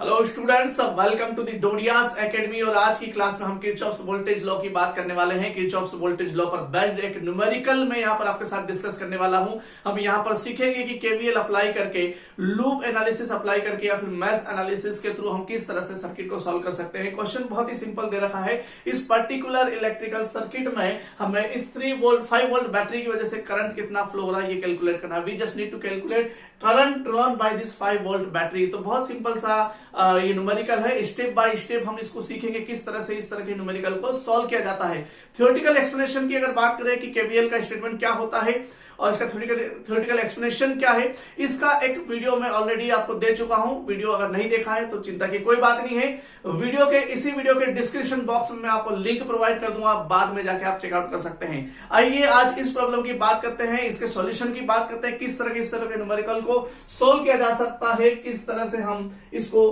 Hello students, welcome to the Dodia's academy. और आज की क्लास में हम किरचॉफ्स वोल्टेज लॉ की बात करने वाले हैं। किरचॉफ्स वोल्टेज लॉ पर बेस्ड एक न्यूमेरिकल में यहाँ पर आपके साथ डिस्कस करने वाला हूं। हम यहाँ पर सीखेंगे कि केवीएल अप्लाई करके, लूप एनालिसिस अप्लाई करके या फिर मैश एनालिसिस के थ्रू हम किस तरह से सर्किट को सॉल्व कर सकते हैं। क्वेश्चन बहुत ही सिंपल दे रखा है। इस पर्टिकुलर इलेक्ट्रिकल सर्किट में हमें इस 5 वोल्ट बैटरी की वजह से करंट कितना फ्लो हो रहा है ये कैलकुलेट करना है। We just need to calculate current drawn by this 5 volt battery. तो बहुत सिंपल सा ये न्यूमेरिकल है। स्टेप बाय स्टेप हम इसको सीखेंगे किस तरह से इस तरह के न्यूमेरिकल को सॉल्व किया जाता है। थ्योरेटिकल एक्सप्लेनेशन की अगर बात करें कि केवीएल का स्टेटमेंट क्या होता है और इसका थ्योरेटिकल एक्सप्लेनेशन क्या है, इसका एक वीडियो मैं ऑलरेडी आपको दे चुका हूं। वीडियो अगर नहीं देखा है तो चिंता की कोई बात नहीं है। इसी वीडियो के डिस्क्रिप्शन बॉक्स में मैं आपको लिंक प्रोवाइड कर दूंगा, बाद में जाके आप चेकआउट कर सकते हैं। आइए आज इस प्रॉब्लम की बात करते हैं, इसके सॉल्यूशन की बात करते हैं, किस तरह के न्यूमेरिकल को सोल्व किया जा सकता है, किस तरह से हम इसको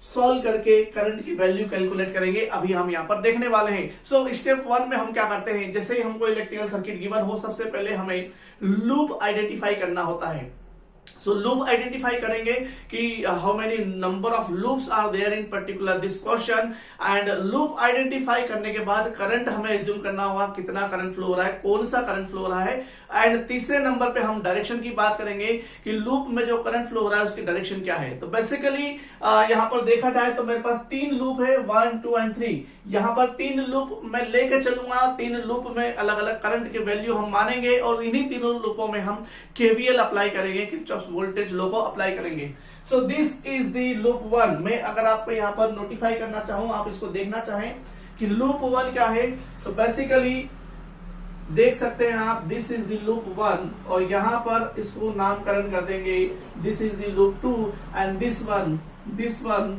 सॉल्व करके करंट की वैल्यू कैलकुलेट करेंगे। अभी हम यहां पर देखने वाले हैं। सो स्टेप 1 में हम क्या करते हैं, जैसे ही हमको इलेक्ट्रिकल सर्किट गिवन हो, सबसे पहले हमें लूप आइडेंटिफाई करना होता है। सो लूप आइडेंटिफाई करेंगे कि how many number of loops are there in particular this question. And loop identify करने के बाद करंट हमें एज्यूम करना होगा, कितना करंट फ्लो हो रहा है, कौन सा करंट फ्लो हो रहा है। एंड तीसरे नंबर पे हम डायरेक्शन की बात करेंगे कि लूप में जो करंट फ्लो हो रहा है उसकी डायरेक्शन क्या है। तो बेसिकली यहां पर देखा जाए तो मेरे पास 3 लूप है, 1, 2 एंड 3। यहां पर 3 लूप मैं लेके चलूंगा। 3 लूप में अलग अलग करंट की वैल्यू हम मानेंगे और इन्हीं तीनों लूपों में हम केवीएल अप्लाई करेंगे, किरचॉफ्स वोल्टेज लॉ को अप्लाई करेंगे। सो दिस इज द लूप 1। मैं अगर आपको यहां पर नोटिफाई करना चाहूं, आप इसको देखना चाहें कि लूप 1 क्या है। सो बेसिकली देख सकते हैं आप, दिस इज द लूप 1 और यहां पर इसको नामकरण कर देंगे, this is the loop 2 and this one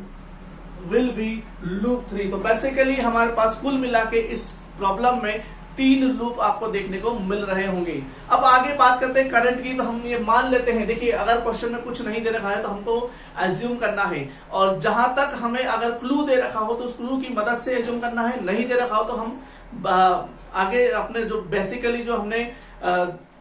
will be loop 3। तो बेसिकली हमारे पास कुल मिला के इस प्रॉब्लम में 3 लूप आपको देखने को मिल रहे होंगे। अब आगे बात करते हैं करंट की। तो हम ये मान लेते हैं, देखिए अगर क्वेश्चन में कुछ नहीं दे रखा है तो हमको एज्यूम करना है, और जहां तक हमें अगर क्लू दे रखा हो तो उस क्लू की मदद से एज्यूम करना है। नहीं दे रखा हो तो हम आगे अपने जो बेसिकली जो हमने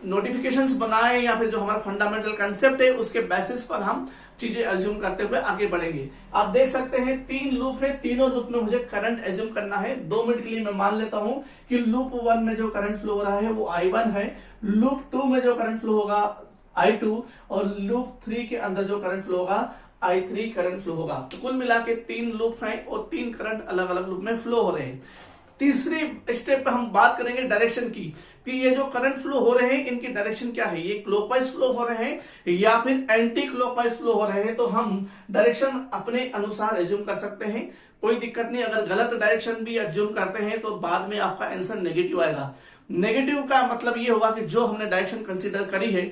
नोटिफिकेशंस बनाए या फिर जो हमारा फंडामेंटल कंसेप्ट है उसके बेसिस पर हम चीजें एज्यूम करते हुए आगे बढ़ेंगे। आप देख सकते हैं 3 लूप है, तीनों लूप में मुझे करंट एज्यूम करना है। 2 मिनट के लिए मैं मान लेता हूं कि लूप 1 में जो करंट फ्लो हो रहा है वो I1 है, लूप 2 में जो करंट फ्लो होगा I2 और लूप 3 के अंदर जो करंट फ्लो होगा I3 करंट फ्लो होगा। तो कुल मिला के 3 लूप हैं और 3 करंट अलग अलग लूप में फ्लो हो रहे हैं। तीसरी स्टेप पे हम बात करेंगे डायरेक्शन की, कि ये जो करंट फ्लो हो रहे हैं इनकी डायरेक्शन क्या है, ये क्लॉकवाइज फ्लो हो रहे हैं या फिर एंटी क्लॉकवाइज फ्लो हो रहे हैं। तो हम डायरेक्शन अपने अनुसार एज्यूम कर सकते हैं, कोई दिक्कत नहीं। अगर गलत डायरेक्शन भी एज्यूम करते हैं तो बाद में आपका आंसर नेगेटिव आएगा। नेगेटिव का मतलब ये होगा कि जो हमने डायरेक्शन कंसिडर करी है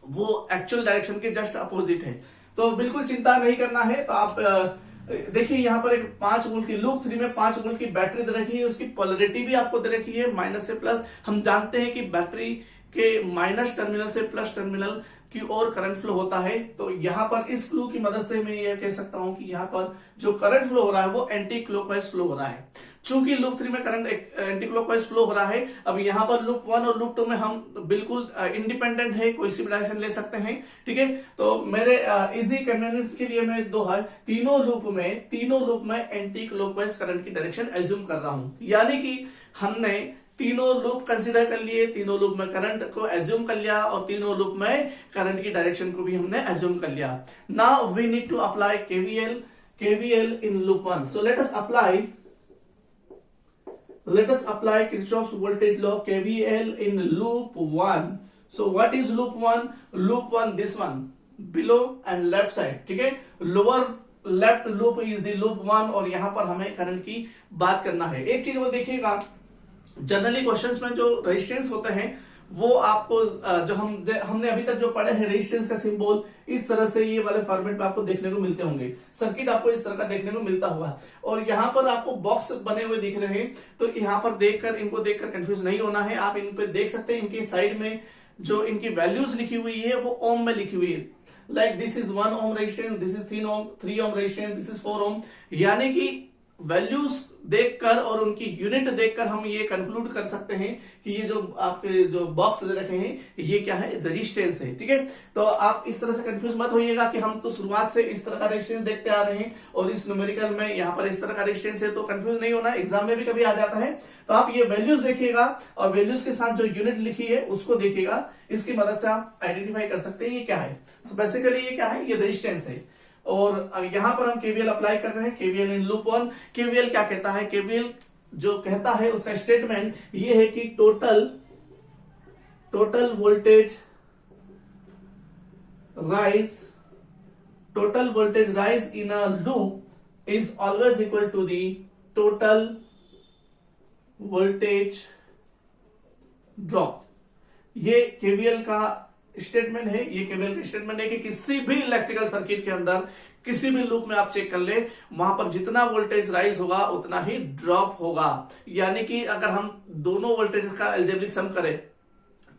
वो एक्चुअल डायरेक्शन के जस्ट अपोजिट है। तो बिल्कुल चिंता नहीं करना है। तो आप देखिए यहाँ पर एक 5 वोल्ट की लूप 3 में 5 वोल्ट की बैटरी दे रखी है, उसकी पोलरिटी भी आपको दे रखी है माइनस से प्लस। हम जानते हैं कि बैटरी के माइनस टर्मिनल से प्लस टर्मिनल की ओर करंट फ्लो होता है। तो यहाँ पर इस क्लू की मदद से मैं ये कह सकता हूं कि यहाँ पर जो करंट फ्लो हो रहा है वो एंटी क्लॉकवाइज फ्लो हो रहा है। चूंकि लूप 3 में करंट एंटी क्लॉकवाइज फ्लो हो रहा है, अब यहाँ पर लूप 1 और लूप 2 में हम बिल्कुल इंडिपेंडेंट है, कोई सी भी डायरेक्शन ले सकते हैं। ठीक है, तो मेरे इजी कन्वीनियंस के लिए मैं तीनों लूप में एंटी क्लॉकवाइज करंट की डायरेक्शन एज्यूम कर रहा हूं। यानी कि हमने तीनों लूप कंसीडर कर लिए, तीनों लूप में करंट को एज्यूम कर लिया और तीनों लूप में करंट की डायरेक्शन को भी हमने एज्यूम कर लिया। Now we need to apply KVL in loop 1। So let us apply Kirchhoff's voltage law KVL in loop 1। So what is loop 1? Loop 1 this one below and left side. ठीक है, lower left loop is the loop 1 और यहां पर हमें current की बात करना है। एक चीज वो देखिएगा, जनरली क्वेश्चंस में जो रेजिस्टेंस होते हैं वो आपको जो हमने अभी तक जो पढ़े हैं रेजिस्टेंस का सिंबल इस तरह से ये वाले फॉर्मेट में आपको देखने को मिलते होंगे। सर्किट आपको इस तरह का देखने को मिलता हुआ और यहाँ पर आपको बॉक्स बने हुए दिख रहे हैं। तो यहाँ पर इनको देखकर कंफ्यूज नहीं होना है। आप इन पे देख सकते हैं, इनके साइड में जो इनकी वैल्यूज लिखी हुई है वो ओम में लिखी हुई है। Like this is 1 ohm resistance, this is 3 ohm resistance, this is 4 ओम। यानी कि वैल्यूज देखकर और उनकी यूनिट देखकर हम ये कंक्लूड कर सकते हैं कि ये जो आपके जो बॉक्स दे रखे हैं ये क्या है, रेजिस्टेंस है। ठीक है, तो आप इस तरह से कंफ्यूज मत होइएगा कि हम तो शुरुआत से इस तरह का रेजिस्टेंस देखते आ रहे हैं और इस न्यूमेरिकल में यहाँ पर इस तरह का रेजिस्टेंस है, तो कंफ्यूज नहीं होना, एग्जाम में भी कभी आ जाता है। तो आप ये वैल्यूज देखिएगा और वैल्यूज के साथ जो यूनिट लिखी है उसको देखिएगा, इसकी मदद से आप आइडेंटिफाई कर सकते हैं ये क्या है। तो बेसिकली ये क्या है, ये रेजिस्टेंस है। और यहां पर हम केवीएल अप्लाई कर रहे हैं, केवीएल इन लूप 1। केवीएल क्या कहता है, केवीएल जो कहता है उसका स्टेटमेंट ये है कि total voltage rise in a loop is always equal to the total voltage drop. ये केवीएल का स्टेटमेंट है। ये केवीएल का स्टेटमेंट है कि किसी भी इलेक्ट्रिकल सर्किट के अंदर किसी भी लूप में आप चेक कर ले, वहां पर जितना वोल्टेज राइज होगा उतना ही ड्रॉप होगा। यानी कि अगर हम दोनों वोल्टेज का अलजेब्रिक सम करें,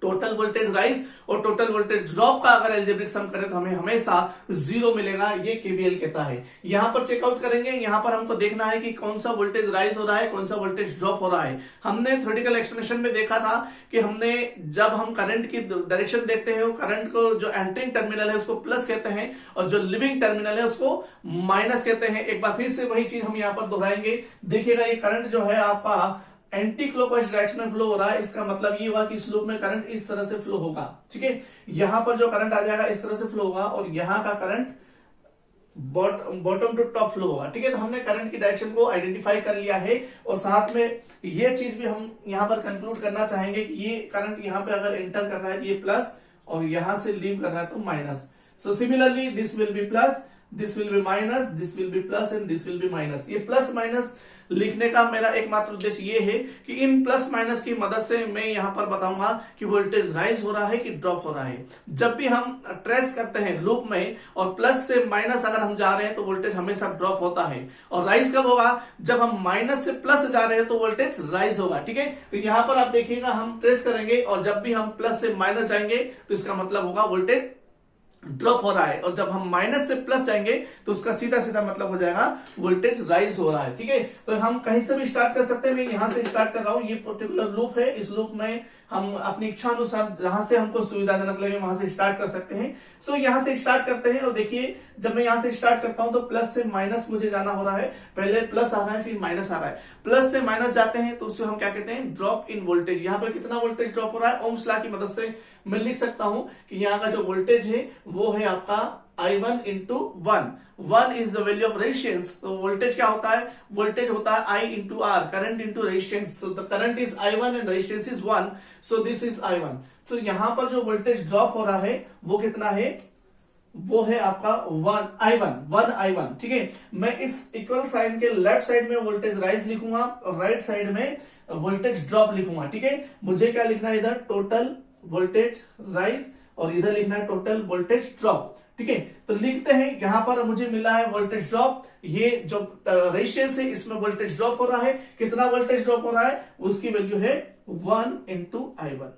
टोटल वोल्टेज राइज और टोटल वोल्टेज ड्रॉप का अगर अलजेब्रिक सम करें तो हमें हमेशा 0 मिलेगा, ये केवीएल कहता है। यहां पर चेकआउट करेंगे, यहां पर हमको देखना है कि कौन सा वोल्टेज राइज हो रहा है, कौन सा वोल्टेज ड्रॉप हो रहा है। हमने थ्योरेटिकल एक्सप्लेनेशन में देखा था कि हमने जब हम करंट की डायरेक्शन देखते हैं, करंट को जो एंटरिंग टर्मिनल है उसको प्लस कहते हैं और जो लिविंग टर्मिनल है उसको माइनस कहते हैं। एक बार फिर से वही चीज हम यहां पर दोहराएंगे। देखिएगा ये करंट जो है आपका एंटी क्लॉकवाइज डायरेक्शन में फ्लो हो रहा है, इसका मतलब ये हुआ कि इस लूप में करंट इस तरह से फ्लो होगा। ठीक है, यहां पर जो करंट आ जाएगा इस तरह से फ्लो होगा और यहां का current bottom to top flow होगा। ठीक है, तो हमने करंट की डायरेक्शन को आइडेंटिफाई कर लिया है और साथ में ये चीज भी हम यहां पर कंक्लूड करना चाहेंगे कि ये करंट यहां पे अगर एंटर कर रहा है तो ये प्लस और यहां से लीव कर रहा है तो minus. So similarly this will be plus, this will be minus, this will be plus and this will be minus. ये प्लस माइनस लिखने का मेरा एकमात्र उद्देश्य ये है कि इन प्लस माइनस की मदद से मैं यहां पर बताऊंगा कि वोल्टेज राइज हो रहा है कि ड्रॉप हो रहा है। जब भी हम ट्रेस करते हैं लूप में और प्लस से माइनस अगर हम जा रहे हैं तो वोल्टेज हमेशा ड्रॉप होता है। और राइज कब होगा, जब हम माइनस से प्लस जा रहे हैं तो वोल्टेज राइज होगा। ठीक है, तो यहां पर आप देखिएगा हम ट्रेस करेंगे और जब भी हम प्लस से माइनस जाएंगे तो इसका मतलब होगा वोल्टेज ड्रॉप हो रहा है और जब हम माइनस से प्लस जाएंगे तो उसका सीधा सीधा मतलब हो जाएगा वोल्टेज राइज हो रहा है। ठीक है, तो हम कहीं से भी स्टार्ट कर सकते हैं। मैं यहां से स्टार्ट कर रहा हूं, ये पर्टिकुलर लूप है। इस लूप में हम अपनी इच्छा अनुसार जहां से हमको सुविधाजनक लगे वहां से स्टार्ट कर सकते हैं। सो यहां से स्टार्ट करते हैं और देखिए जब मैं यहां से स्टार्ट करता हूं तो प्लस से माइनस मुझे जाना हो रहा है। पहले प्लस आ रहा है फिर माइनस आ रहा है, प्लस से माइनस जाते हैं तो उससे हम क्या कहते हैं, ड्रॉप इन वोल्टेज। यहाँ पर कितना वोल्टेज ड्रॉप हो रहा है, ओम्स लॉ की मदद से मैं लिख सकता हूं कि यहाँ का जो वोल्टेज है वो है आपका I1 into 1। 1 is the value of resistance। तो वोल्टेज क्या होता है, वोल्टेज होता है I into R, current into resistance. So the current is I1 and resistance is 1, so this is I1। सो यहां पर जो वोल्टेज ड्रॉप हो रहा है वो कितना है, वो है आपका 1 I1। ठीक है, मैं इस इक्वल साइन के लेफ्ट साइड में वोल्टेज राइज लिखूंगा और राइट साइड में वोल्टेज ड्रॉप लिखूंगा। ठीक है, मुझे क्या लिखना है, इधर टोटल वोल्टेज राइज और इधर लिखना है टोटल वोल्टेज ड्रॉप। ठीक है, तो लिखते हैं यहां पर मुझे मिला है वोल्टेज ड्रॉप। ये जो रेजिस्टेंस है इसमें वोल्टेज ड्रॉप हो रहा है, कितना वोल्टेज ड्रॉप हो रहा है, उसकी वैल्यू है 1 into I1।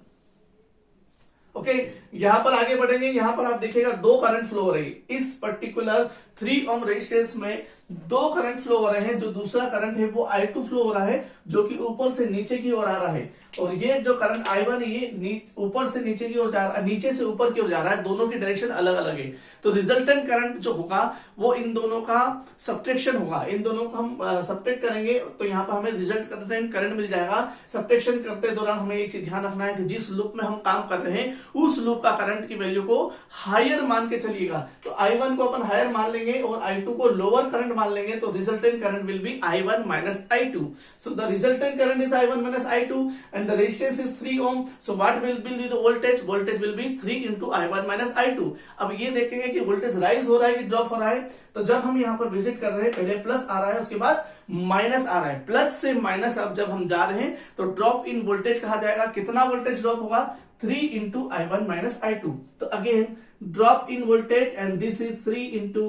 ओके, यहां पर आगे बढ़ेंगे। यहां पर आप देखिएगा दो करंट फ्लो हो रही है। इस पर्टिकुलर 3 ओम रेजिस्टेंस में दो करंट फ्लो हो रहे हैं। जो दूसरा करंट है वो I2 फ्लो हो रहा है जो कि ऊपर से नीचे की ओर आ रहा है और ये जो करंट I1 है ये ऊपर से नीचे की ओर जा रहा है, नीचे से ऊपर की ओर जा रहा है। दोनों की डायरेक्शन अलग अलग है। तो रिजल्टेंट करंट जो होगा वो इन दोनों का सब्ट्रैक्शन होगा। इन दोनों को हम सब्ट्रैक्ट करेंगे तो यहाँ पर हमें रिजल्टेंट करंट मिल जाएगा। सब्ट्रैक्शन करते दौरान हमें एक चीज ध्यान रखना है कि जिस लूप में हम काम कर रहे हैं उस लूप का करंट की वैल्यू को हायर मान के चलिएगा। तो I1 को अपन हायर मान लेंगे और I2 को लोअर करंट मान लेंगे तो resultant current will be I1 minus I2। So the resultant current is I1 minus I2 and the resistance is 3 ohm। So what will be the voltage? Voltage will be 3 into I1 minus I2। अब ये देखेंगे कि voltage rise हो रहा है कि drop हो रहा है। तो जब हम यहाँ पर विजिट कर रहे हैं पहले प्लस आ रहा है उसके बाद माइनस आ रहा है। प्लस से माइनस अब जब हम जा रहे हैं तो ड्रॉप इन वोल्टेज कहा जाएगा। कितना वोल्टेज ड्रॉप होगा, 3 into I1 minus I2। तो again drop in voltage and this is 3 into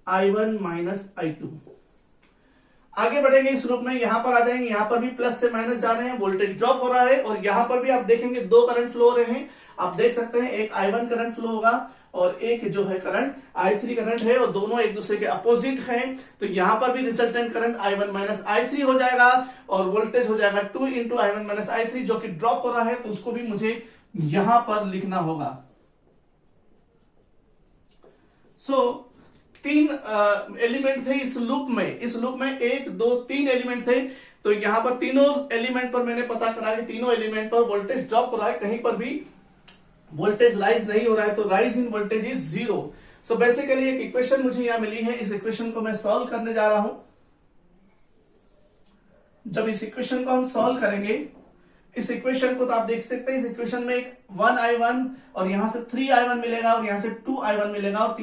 I1 minus I2। आगे बढ़ेंगे इस रूप में, यहां पर आ जाएंगे। यहां पर भी प्लस से माइनस जा रहे हैं, वोल्टेज ड्रॉप हो रहा है और यहां पर भी आप देखेंगे दो करंट फ्लो हो रहे हैं। आप देख सकते हैं एक I1 करंट फ्लो होगा और एक जो है करंट I3 करंट है, और दोनों एक दूसरे के अपोजिट हैं, तो यहां पर भी resultant current I1 minus I3 हो जाएगा, और वोल्टेज हो जाएगा 2 इंटू I1 माइनस I3 जो कि ड्रॉप हो रहा है, तो उसको भी मुझे यहां पर लिखना होगा। तीन एलिमेंट थे इस लूप में, 1 2 3 एलिमेंट थे, तो यहां पर तीनों एलिमेंट पर मैंने पता करा कि तीनों एलिमेंट पर वोल्टेज ड्रॉप हो रहा है, कहीं पर भी वोल्टेज राइज नहीं हो रहा है, तो rise in voltage is 0। So basically एक इक्वेशन मुझे यहां मिली है, इस इक्वेशन को मैं सॉल्व करने जा रहा हूं। जब इस इक्वेशन को हम सॉल्व करेंगे, इस इक्वेशन को तो आप देख सकते हैं, इस इक्वेशन में एक 1i1 और यहां से 3i1 मिलेगा और यहां से 2i1 मिलेगा, और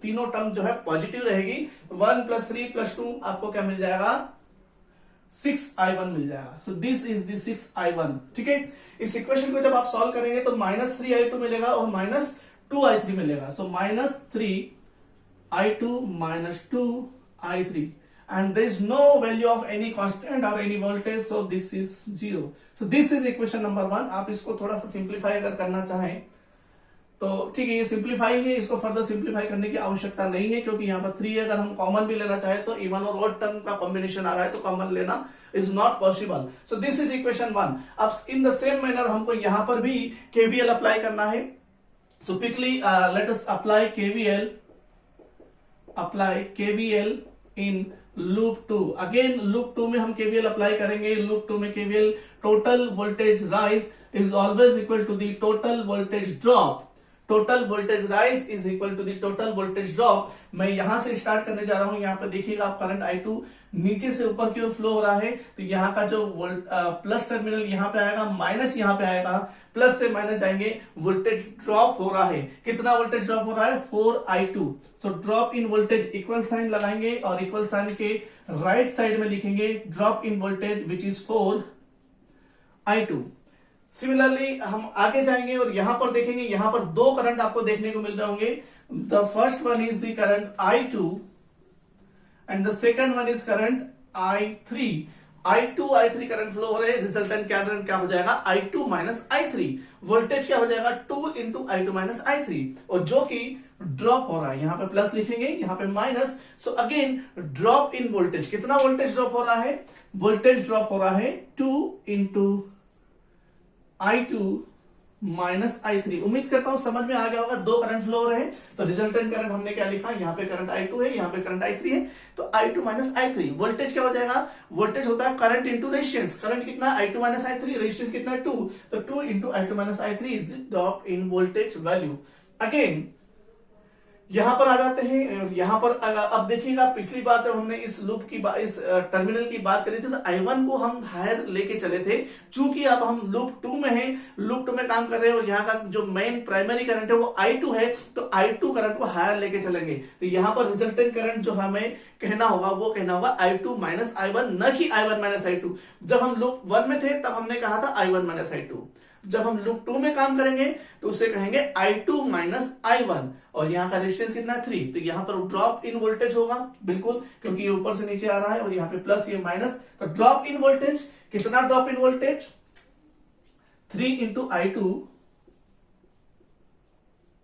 तीनों टर्म जो है पॉजिटिव रहेगी। 1 + 3 + 2 आपको क्या मिल जाएगा, 6i1 मिल जाएगा। सो दिस इज द 6i1। ठीक है, इस इक्वेशन को जब आप सॉल्व करेंगे तो -3i2 मिलेगा और -2i3 मिलेगा। सो -3i2 -2i3, and there is no value of any constant or any voltage, so this is 0. so this is equation number 1। आप इसको थोड़ा सा सिंप्लीफाई अगर करना चाहें तो ठीक है, ये सिंप्लीफाई है, इसको फर्दर सिंप्लीफाई करने की आवश्यकता नहीं है, क्योंकि यहाँ पर 3 अगर हम कॉमन भी लेना चाहे तो इवन और ऑड टर्म का कॉम्बिनेशन आ रहा है, तो कॉमन लेना is not possible. So this is equation 1। अब इन द सेम मैनर हमको यहाँ पर भी केवीएल अप्लाई करना है। So quickly let us apply KVL in loop 2। Again loop 2 में हम केवीएल अप्लाई करेंगे। लूप 2 में KVL, total voltage rise is always equal to the total voltage drop. Total voltage rise is equal to the total voltage drop. मैं यहां से start करने जा रहा हूं। यहाँ पे देखिएगा आप करंट I2 नीचे से ऊपर की ओर फ्लो हो रहा है, तो यहाँ का जो प्लस टर्मिनल यहाँ पे आएगा, माइनस यहाँ पे आएगा, प्लस से माइनस जाएंगे, वोल्टेज ड्रॉप हो रहा है। कितना वोल्टेज ड्रॉप हो रहा है, 4i2। So drop in voltage equal sign लगाएंगे और इक्वल साइन के राइट साइड में लिखेंगे drop in voltage which is 4i2। Similarly हम आगे जाएंगे और यहां पर देखेंगे, यहां पर 2 करंट आपको देखने को मिल रहे होंगे। The first one is the current I2 and the second one is current I3। I2 I3 current flow हो रहे हैं, रिजल्टेंट क्या हो जाएगा, I2 माइनस I3। वोल्टेज क्या हो जाएगा, 2 इंटू I2 माइनस I3, और जो कि ड्रॉप हो रहा है, यहां पे प्लस लिखेंगे, यहां पे minus. So again drop in voltage, कितना वोल्टेज ड्रॉप हो रहा है, वोल्टेज ड्रॉप हो रहा है 2 इंटू I2 माइनस I3। उम्मीद करता हूं समझ में आ गया होगा। 2 करंट फ्लो हो रहे हैं, तो रिजल्टेंट करंट हमने क्या लिखा, यहाँ पे करंट I2 है, यहाँ पे करंट I3 है, तो I2 माइनस I3। वोल्टेज क्या हो जाएगा, वोल्टेज होता है करंट इंटू रेजिस्टेंस। करंट कितना, I2 माइनस I3, रेजिस्टेंस कितना, 2, तो 2 into I2 minus I3 is the drop in voltage value. Again यहां पर आ जाते हैं, यहां पर अब देखिएगा, पिछली बार जब हमने इस लूप की इस टर्मिनल की बात करी थी, तो I1 को हम हायर लेके चले थे। चूंकि अब हम लूप 2 में हैं, लूप 2 में काम कर रहे हैं, और यहाँ का जो मेन प्राइमरी करंट है वो I2 है, तो I2 करंट को हायर लेके चलेंगे। तो यहाँ पर रिजल्टेंट करंट जो हमें कहना होगा वो कहना होगा I2 माइनस I1, न कि I1 माइनस I2। जब हम लूप 1 में थे तब हमने कहा था I1 माइनस I2। जब हम लूप 2 में काम करेंगे तो उसे कहेंगे I2 माइनस I1, और यहाँ का रेजिस्टेंस कितना, 3। तो यहाँ पर ड्रॉप इन वोल्टेज होगा, बिल्कुल, क्योंकि ये ऊपर से नीचे आ रहा है, और यहाँ पे प्लस, ये माइनस, तो ड्रॉप इन वोल्टेज, कितना drop in voltage, 3 into I2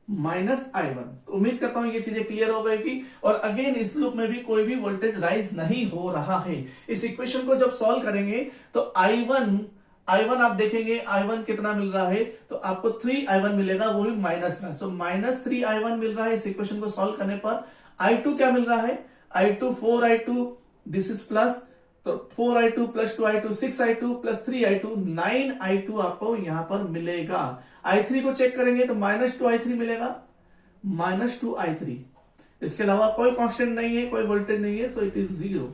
minus I1। तो उम्मीद करता हूं ये चीजें क्लियर हो गई। और अगेन इस लूप में भी कोई भी वोल्टेज राइज नहीं हो रहा है। इस इक्वेशन को जब सॉल्व करेंगे तो I1 आप देखेंगे, I1 कितना मिल रहा है, तो आपको 3i1 मिलेगा, वो भी माइनस में। सो माइनस 3i1 मिल रहा है इस इक्वेशन को सॉल्व करने पर। I2 क्या मिल रहा है, I2 4i2, this is plus, तो 4i2 plus 2i2 6i2 plus 3i2 9i2 आपको यहां पर मिलेगा। I3 को चेक करेंगे तो -2i3 मिलेगा, -2i3। इसके अलावा कोई कांस्टेंट नहीं है, कोई वोल्टेज नहीं है, सो इट इज 0।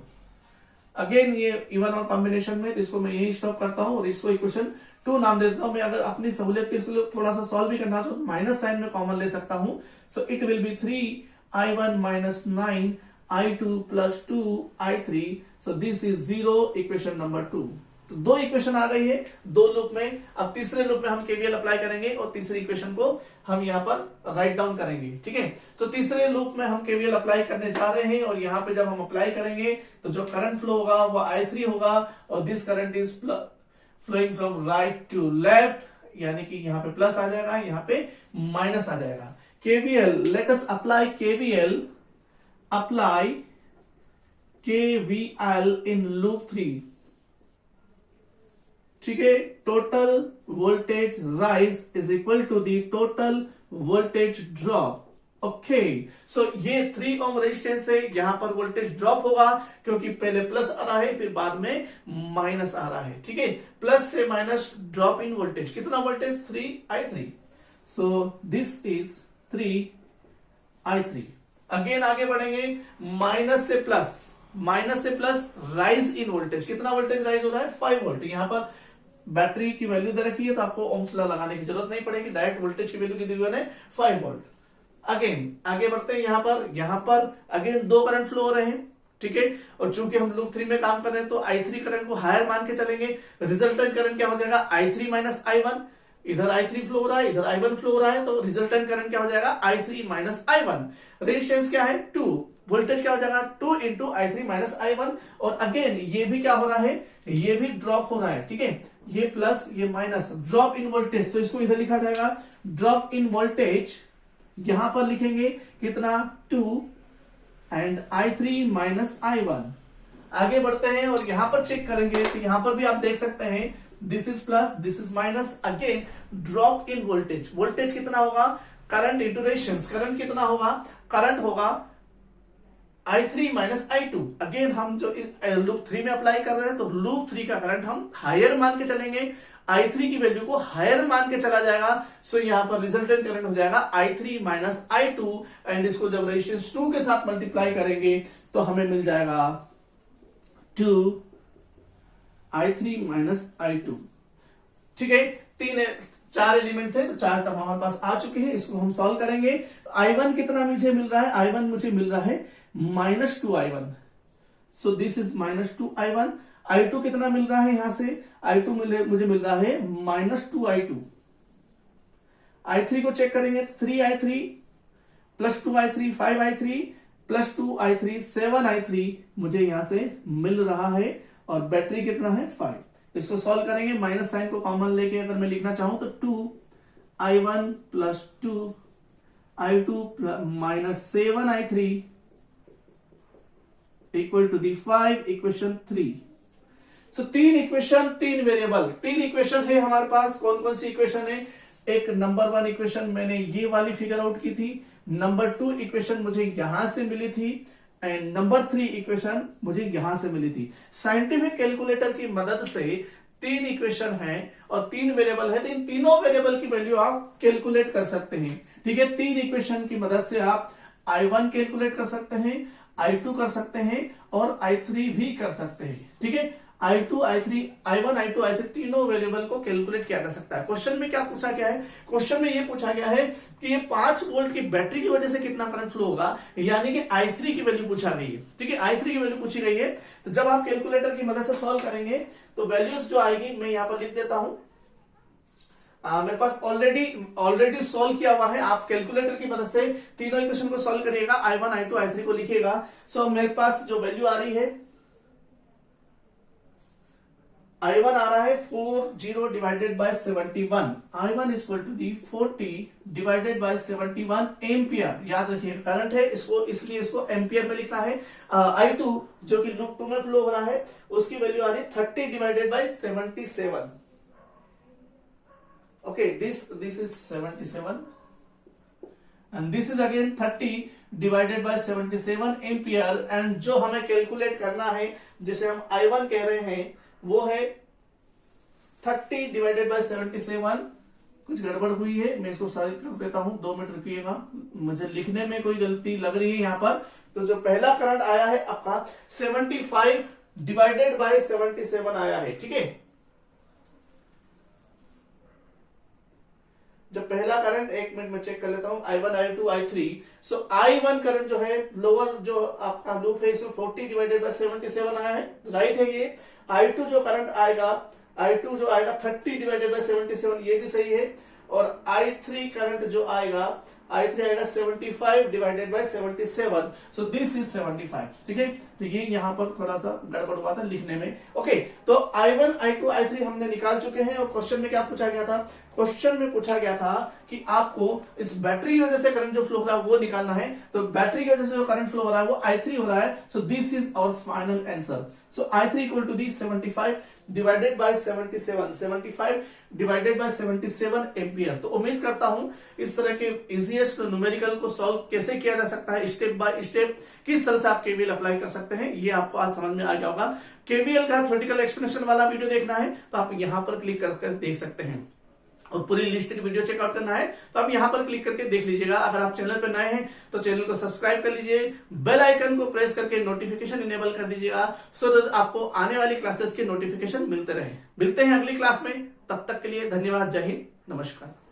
अगेन ये इवन और कॉम्बिनेशन में, इसको मैं यही स्टॉप करता हूं और इसको इक्वेशन 2 नाम दे देता हूं। मैं अगर अपनी सहूलियत के लिए थोड़ा सा सॉल्व भी करना चाहूं तो माइनस साइन में कॉमन ले सकता हूं। So it will be 3i1 minus 9i2 plus 2i3। So this is 0, equation number 2। तो 2 इक्वेशन आ गई है 2 लूप में। अब तीसरे लूप में हम केवीएल अप्लाई करेंगे और तीसरी इक्वेशन को हम यहाँ पर राइट डाउन करेंगे। ठीक है, तो तीसरे लूप में हम केवीएल अप्लाई करने जा रहे हैं, और यहाँ पे जब हम अप्लाई करेंगे तो जो करंट फ्लो होगा वो I3 होगा, और this current is flowing from right to left, यानी कि यहाँ पे प्लस आ जाएगा, यहाँ पे माइनस आ जाएगा। KVL, let us apply KVL, apply KVL in loop 3. ठीक है, total voltage rise is equal to the total voltage drop. Okay, so ये 3 ओम रेजिस्टेंस है, यहां पर वोल्टेज ड्रॉप होगा क्योंकि पहले प्लस आ रहा है फिर बाद में माइनस आ रहा है. ठीक है, प्लस से माइनस ड्रॉप इन वोल्टेज. कितना voltage? 3i3. So this is 3i3. Again आगे बढ़ेंगे, माइनस से प्लस राइज इन वोल्टेज. कितना वोल्टेज राइज हो रहा है? 5 वोल्ट. यहां पर बैटरी की वैल्यू दे रखी है तो आपको ओम्स लॉ लगाने की जरूरत नहीं पड़ेगी, डायरेक्ट वोल्टेज की वैल्यू कितनी है? 5 वोल्ट. अगेन आगे बढ़ते हैं, यहां पर अगेन 2 करंट फ्लो हो रहे हैं. ठीक है, और चूंकि हम लूप 3 में काम कर रहे हैं तो i3 करंट को हायर मान के चलेंगे. रिजल्टेंट करंट क्या हो जाएगा? i3 minus i1. इधर i3 फ्लो हो रहा है, इधर i1 फ्लो हो रहा है, तो रिजल्टेंट करंट क्या हो जाएगा? i3 minus i1. रेजिस्टेंस क्या है? 2. वोल्टेज क्या हो जाएगा? 2 इंटू i3 माइनस i1. और अगेन ये भी क्या हो रहा है? ये भी ड्रॉप हो रहा है. ठीक है, ये प्लस ये माइनस, ड्रॉप इन वोल्टेज. तो इसको इधर लिखा जाएगा ड्रॉप इन वोल्टेज. यहां पर लिखेंगे कितना? 2 एंड i3 माइनस i1. आगे बढ़ते हैं और यहां पर चेक करेंगे तो यहां पर भी आप देख सकते हैं this is plus, this is minus. Again drop in voltage. Voltage कितना होगा? Current into resistance. करंट कितना होगा? करंट होगा i3 माइनस i2. अगेन हम जो लूप 3 में अप्लाई कर रहे हैं तो लूप 3 का करंट हम हायर मान के चलेंगे. i3 की वैल्यू को हायर मान के चला जाएगा. सो यहां पर रिजल्टेंट करंट हो जाएगा i3 माइनस i2. एंड इसको जब रेजिस्टेंस 2 के साथ मल्टीप्लाई करेंगे तो हमें मिल जाएगा 2 i3 माइनस i2. ठीक है, 4 एलिमेंट थे तो 4 टर्म हमारे पास आ चुके हैं. इसको हम सॉल्व करेंगे. i1 कितना मुझे मिल रहा है? i1 मुझे मिल रहा है minus 2i1. So this is minus 2i1. i2 कितना मिल रहा है? यहां से i2 मुझे मिल रहा है माइनस 2i2. i3 को चेक करेंगे तो 3i3 plus 2i3 5i3 plus 2i3 7i3 मुझे यहां से मिल रहा है. और बैटरी कितना है? 5. इसको सॉल्व करेंगे, माइनस साइन को कॉमन लेके अगर मैं लिखना चाहूं तो 2i1 plus 2i2 minus 7i3 equal to the 5. Equation 3. So 3 equation, 3 variable, 3 equation है हमारे पास. कौन कौन सी इक्वेशन है? एक नंबर 1 इक्वेशन मैंने ये वाली फिगर आउट की थी. नंबर 2 इक्वेशन मुझे यहां से मिली थी. एंड नंबर 3 इक्वेशन मुझे यहां से मिली थी. साइंटिफिक कैलकुलेटर की मदद से 3 इक्वेशन है और 3 वेरिएबल है. तो इन तीनों वेरिएबल की वैल्यू आप कैलकुलेट कर सकते हैं. ठीक है, 3 इक्वेशन की मदद से आप i1 कैलकुलेट कर सकते हैं, i2 कर सकते हैं और i3 भी कर सकते हैं. ठीक है, i2, i3, i1, i2, i3 तीनों वेरिएबल को कैलकुलेट किया जा सकता है. क्वेश्चन में क्या पूछा गया है? क्वेश्चन में ये पूछा गया है कि ये 5 वोल्ट की बैटरी की वजह से कितना करंट फ्लो होगा, यानी कि i3 की वैल्यू पूछा गई है. ठीक है, i3 की वैल्यू पूछी गई है. तो जब आप कैलकुलेटर की मदद से सॉल्व करेंगे तो वैल्यूज जो आएगी मैं यहां पर लिख देता हूं. मेरे पास ऑलरेडी सॉल्व किया हुआ है. आप कैलकुलेटर की मदद से तीनों इक्वेशन को सॉल्व करिएगा, i1, i2, i3 को लिखिएगा. सो मेरे पास जो वैल्यू आ रही है, i1 आ रहा है 40 divided by 71. i1 is equal to the 40 divided by 71 ampere. याद रखिए करंट है, इसलिए इसको एम्पियर में लिखना है. i2 जो कि लूप 2 में फ्लो हो रहा है उसकी वैल्यू आ रही है 30 divided by 77. Okay, this is 77 and this is again 30 divided by 77 ampere. And जो हमें कैलकुलेट करना है, जिसे हम i1 कह रहे हैं, वो है 30 डिवाइडेड बाय 77. कुछ गड़बड़ हुई है, मैं इसको सॉल्व कर देता हूं. 2 मिनट रुकिएगा, मुझे लिखने में कोई गलती लग रही है यहां पर. तो जो पहला करंट आया है आपका 75 डिवाइडेड बाय 77 आया है. ठीक है, जो पहला करंट, 1 मिनट में चेक कर लेता हूं, i1, i2, i3. सो i1 करंट जो है लोअर जो आपका लूप है इसमें 40 डिवाइडेड बाय 77 आया है, राइट है ये. i2 जो करंट आएगा, i2 जो आएगा 30 डिवाइडेड बाय 77, ये भी सही है. और i3 करंट जो आएगा, i3 आएगा 75 divided by 77. So this is 75. ठीक है, तो ये यहां पर थोड़ा सा गड़बड़ हुआ था लिखने में. ओके, तो i1, i2, i3 हमने निकाल चुके हैं. और क्वेश्चन में क्या पूछा गया था? क्वेश्चन में पूछा गया था कि आपको इस बैटरी की वजह से करंट जो फ्लो हो रहा है वो निकालना है, तो बैटरी की वजह से जो करंट फ्लो हो रहा है वो I3 हो रहा है। So this is our final answer. So I3 equal to the 75 divided by 75 divided by 77 ampere. तो उम्मीद करता हूं इस तरह के इजीएस्ट न्यूमेरिकल को सॉल्व कैसे किया जा सकता है, स्टेप बाय स्टेप किस तरह से आप केवीएल अप्लाई कर सकते हैं, ये आपको आज समझ में आ गया होगा। केवीएल का थ्योरेटिकल एक्सप्लेनेशन वाला वीडियो देखना है तो आप यहां पर क्लिक करके देख सकते हैं, और पूरी लिस्टेड वीडियो चेकआउट करना है तो आप यहां पर क्लिक करके देख लीजिएगा। अगर आप चैनल पर नए हैं तो चैनल को सब्सक्राइब कर लीजिए, बेल आइकन को प्रेस करके नोटिफिकेशन इनेबल कर दीजिएगा, सो दैट आपको आने वाली क्लासेस के नोटिफिकेशन मिलते रहे। मिलते हैं अगली क्लास में, तब तक के लिए धन्यवाद। जय हिंद, नमस्कार।